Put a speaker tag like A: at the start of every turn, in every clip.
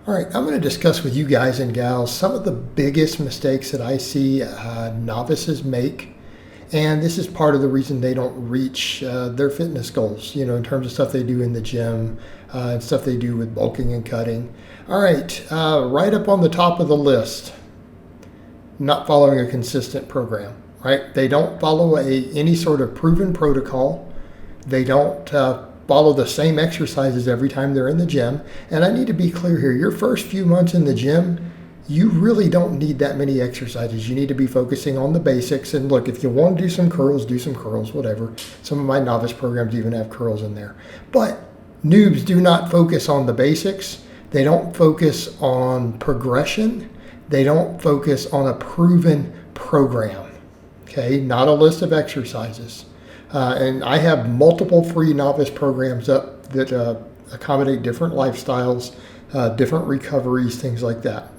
A: All right, I'm going to discuss with you guys and gals some of the biggest mistakes that I see novices make. And this is part of the reason they don't reach their fitness goals, in terms of stuff they do in the gym and stuff they do with bulking and cutting. All right, right up on the top of the list, not following a consistent program, right? They don't follow any sort of proven protocol. They don't follow the same exercises every time they're in the gym. And I need to be clear here, your first few months in the gym, you really don't need that many exercises. You need to be focusing on the basics. And look, if you want to do some curls, whatever. Some of my novice programs even have curls in there. But noobs do not focus on the basics. They don't focus on progression. They don't focus on a proven program. Okay, not a list of exercises. And I have multiple free novice programs up that accommodate different lifestyles, different recoveries, things like that.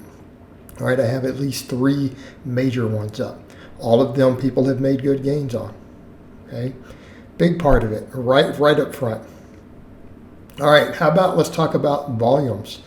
A: All right, I have at least 3 major ones up. All of them people have made good gains on. Okay, big part of it, right up front. All right, how about let's talk about volumes.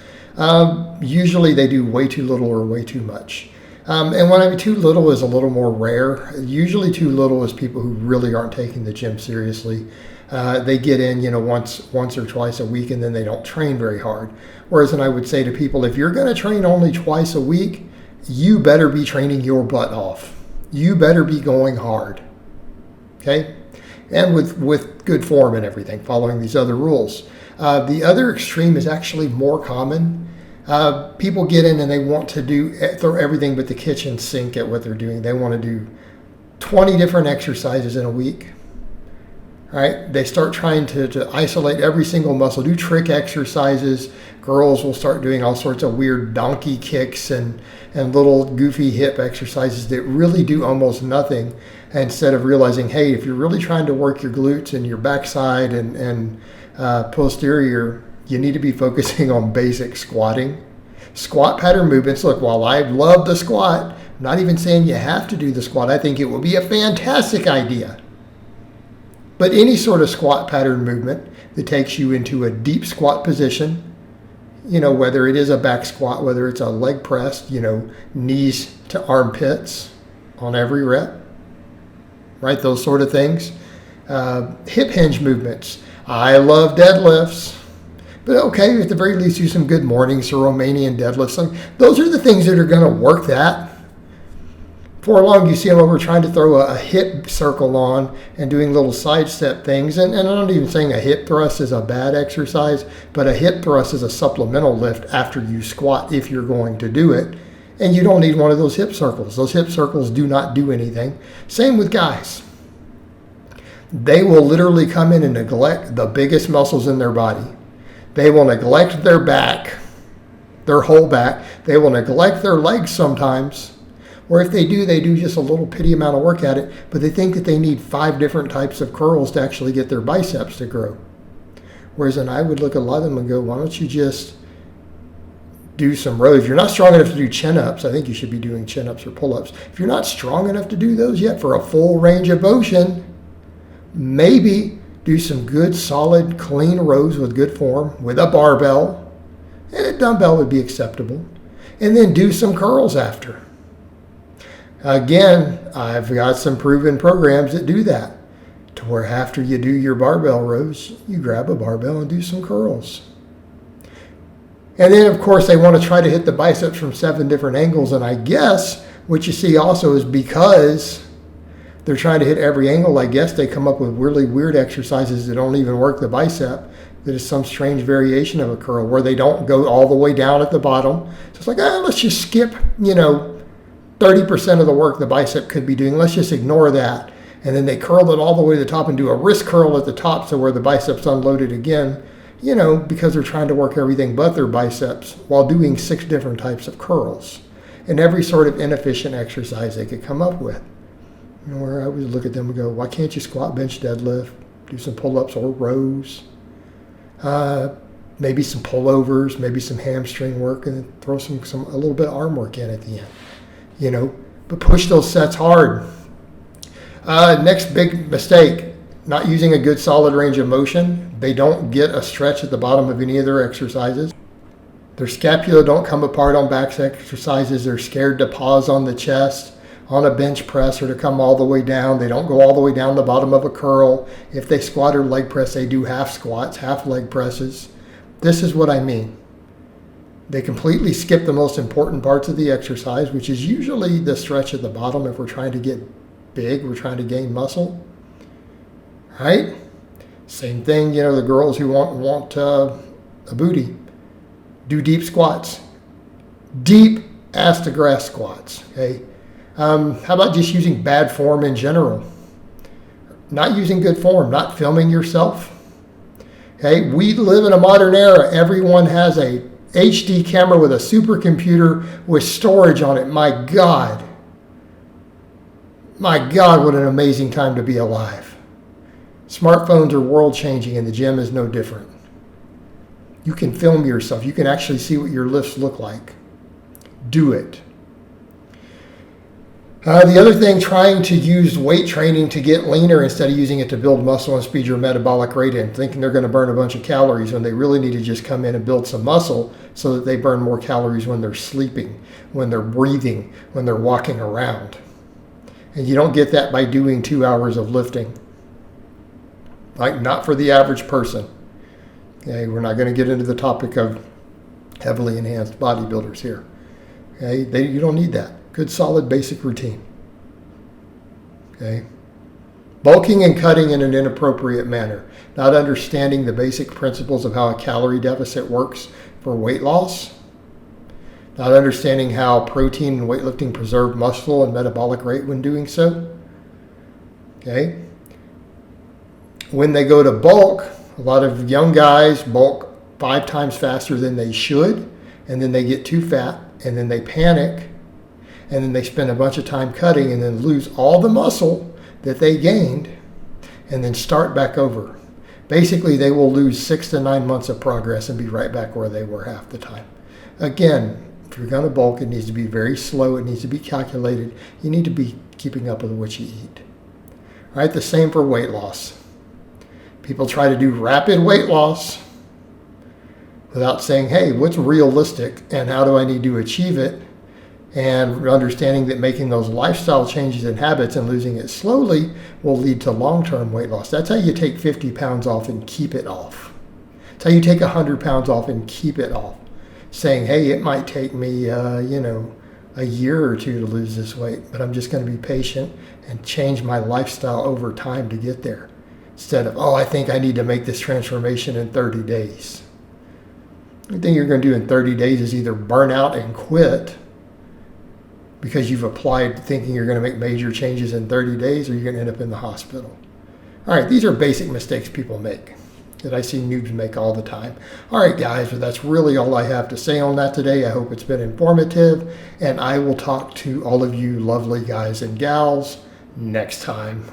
A: Usually they do way too little or way too much. And when I mean too little is a little more rare. Usually too little is people who really aren't taking the gym seriously. They get in, once or twice a week, and then they don't train very hard. Whereas then I would say to people, if you're going to train only twice a week, you better be training your butt off. You better be going hard. Okay? And with good form and everything, following these other rules. The other extreme is actually more common. People get in and they want to throw everything but the kitchen sink at what they're doing. They want to do 20 different exercises in a week. Right? They start trying to isolate every single muscle, do trick exercises. Girls will start doing all sorts of weird donkey kicks and little goofy hip exercises that really do almost nothing, instead of realizing, hey, if you're really trying to work your glutes and your backside and posterior, you need to be focusing on basic squatting. Squat pattern movements. Look, while I love the squat, I'm not even saying you have to do the squat. I think it would be a fantastic idea. But any sort of squat pattern movement that takes you into a deep squat position, whether it is a back squat, whether it's a leg press, knees to armpits on every rep, right? Those sort of things. Hip hinge movements. I love deadlifts. But okay, at the very least, do some good mornings or Romanian deadlifts. Those are the things that are going to work that. For long, you see them over trying to throw a hip circle on and doing little sidestep things. And I'm not even saying a hip thrust is a bad exercise, but a hip thrust is a supplemental lift after you squat if you're going to do it. And you don't need one of those hip circles. Those hip circles do not do anything. Same with guys. They will literally come in and neglect the biggest muscles in their body. They will neglect their back, their whole back. They will neglect their legs sometimes. Or if they do just a little bitty amount of work at it, but they think that they need 5 different types of curls to actually get their biceps to grow. Whereas then I would look at a lot of them and go, why don't you just do some rows? If you're not strong enough to do chin-ups, I think you should be doing chin-ups or pull-ups. If you're not strong enough to do those yet for a full range of motion, maybe do some good, solid, clean rows with good form with a barbell. And a dumbbell would be acceptable. And then do some curls after. Again, I've got some proven programs that do that. To where after you do your barbell rows, you grab a barbell and do some curls. And then, of course, they want to try to hit the biceps from 7 different angles. And I guess what you see also is because they're trying to hit every angle, I guess they come up with really weird exercises that don't even work the bicep. That is some strange variation of a curl where they don't go all the way down at the bottom. So it's like, let's just skip, 30% of the work the bicep could be doing. Let's just ignore that. And then they curl it all the way to the top and do a wrist curl at the top, so where the biceps unloaded again, because they're trying to work everything but their biceps while doing 6 different types of curls and every sort of inefficient exercise they could come up with. Where I would look at them and go, why can't you squat, bench, deadlift, do some pull-ups or rows, maybe some pullovers, maybe some hamstring work, and then throw a little bit of arm work in at the end, but push those sets hard. Next big mistake, not using a good solid range of motion. They don't get a stretch at the bottom of any of their exercises. Their scapula don't come apart on back exercises. They're scared to pause on the chest, on a bench press, or to come all the way down. They don't go all the way down the bottom of a curl. If they squat or leg press, they do half squats, half leg presses. This is what I mean. They completely skip the most important parts of the exercise, which is usually the stretch at the bottom if we're trying to get big, we're trying to gain muscle. Right? Same thing, the girls who want a booty. Do deep squats. Deep ass to grass squats. Okay? How about just using bad form in general? Not using good form, not filming yourself. Okay? We live in a modern era. Everyone has a HD camera with a supercomputer with storage on it. My God, what an amazing time to be alive. Smartphones are world changing and the gym is no different. You can film yourself. You can actually see what your lifts look like. Do it. The other thing, trying to use weight training to get leaner instead of using it to build muscle and speed your metabolic rate in, thinking they're going to burn a bunch of calories when they really need to just come in and build some muscle so that they burn more calories when they're sleeping, when they're breathing, when they're walking around. And you don't get that by doing 2 hours of lifting. Like, not for the average person. Okay, we're not going to get into the topic of heavily enhanced bodybuilders here. Okay, you don't need that. Good, solid, basic routine. Okay? Bulking and cutting in an inappropriate manner. Not understanding the basic principles of how a calorie deficit works for weight loss. Not understanding how protein and weightlifting preserve muscle and metabolic rate when doing so. Okay? When they go to bulk, a lot of young guys bulk 5 times faster than they should, and then they get too fat, and then they panic, and then they spend a bunch of time cutting and then lose all the muscle that they gained and then start back over. Basically, they will lose 6 to 9 months of progress and be right back where they were half the time. Again, if you're going to bulk, it needs to be very slow. It needs to be calculated. You need to be keeping up with what you eat. All right, the same for weight loss. People try to do rapid weight loss without saying, hey, what's realistic and how do I need to achieve it? And understanding that making those lifestyle changes and habits and losing it slowly will lead to long-term weight loss. That's how you take 50 pounds off and keep it off. That's how you take 100 pounds off and keep it off. Saying, hey, it might take me, a year or two to lose this weight, but I'm just going to be patient and change my lifestyle over time to get there. Instead of, I think I need to make this transformation in 30 days. The thing you're going to do in 30 days is either burn out and quit because you've applied thinking you're going to make major changes in 30 days, or you're going to end up in the hospital. All right, these are basic mistakes people make that I see noobs make all the time. All right, guys, but that's really all I have to say on that today. I hope it's been informative, and I will talk to all of you lovely guys and gals next time.